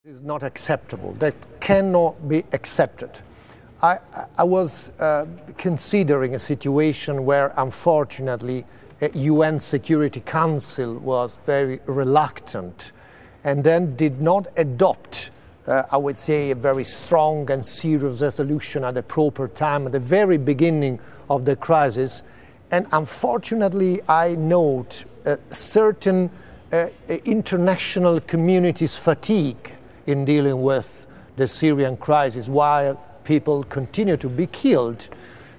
It is not acceptable. That cannot be accepted. I was considering a situation where, unfortunately, UN Security Council was very reluctant and then did not adopt, I would say, a very strong and serious resolution at the proper time, at the very beginning of the crisis. And unfortunately, I note certain international community's fatigue in dealing with the Syrian crisis while people continue to be killed.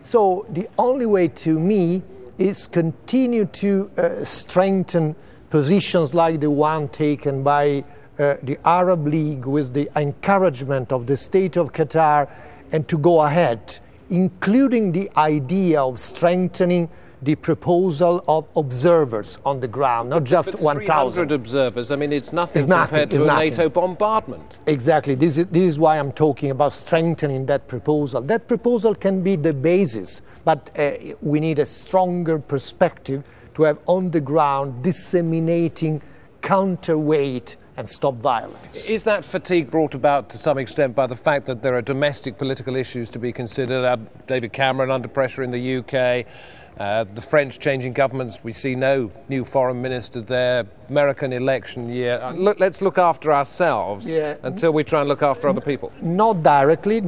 So the only way, to me, is continue to strengthen positions like the one taken by the Arab League with the encouragement of the state of Qatar, and to go ahead, including the idea of strengthening the proposal of observers on the ground, not just 1,000. 300 observers, I mean, it's nothing compared to a NATO bombardment. Exactly. This is why I'm talking about strengthening that proposal. That proposal can be the basis, but we need a stronger perspective to have on the ground disseminating counterweight and stop violence. Is that fatigue brought about to some extent by the fact that there are domestic political issues to be considered? David Cameron under pressure in the UK, the French changing governments, we see no new foreign minister there, American election year. Let's look after ourselves until we try and look after other people. Not directly,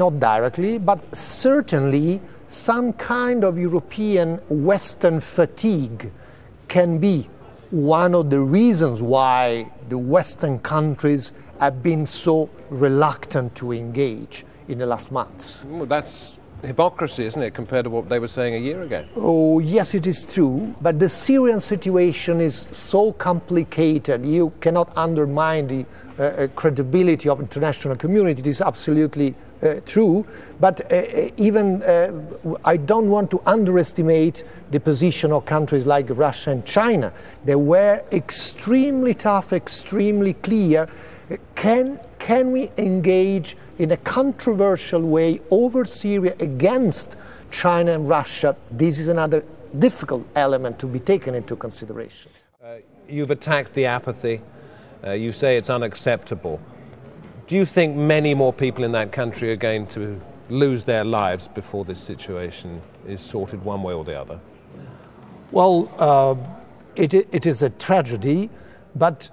but certainly some kind of European Western fatigue can be one of the reasons why the Western countries have been so reluctant to engage in the last months. Well, that's hypocrisy, isn't it, compared to what they were saying a year ago? Oh, yes, it is true, but the Syrian situation is so complicated. You cannot undermine the credibility of international community. It is absolutely true, but I don't want to underestimate the position of countries like Russia and China. They were extremely tough, extremely clear. Can we engage in a controversial way over Syria against China and Russia? This is another difficult element to be taken into consideration. You've attacked the apathy. You say it's unacceptable. Do you think many more people in that country are going to lose their lives before this situation is sorted one way or the other? Well, it is a tragedy, but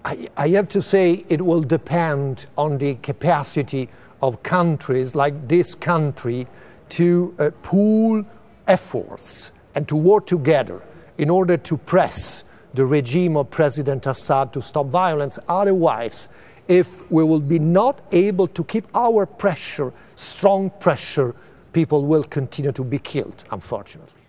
I have to say it will depend on the capacity of countries like this country to pool efforts and to work together in order to press the regime of President Assad to stop violence. Otherwise, if we will be not able to keep our pressure, strong pressure, people will continue to be killed, unfortunately.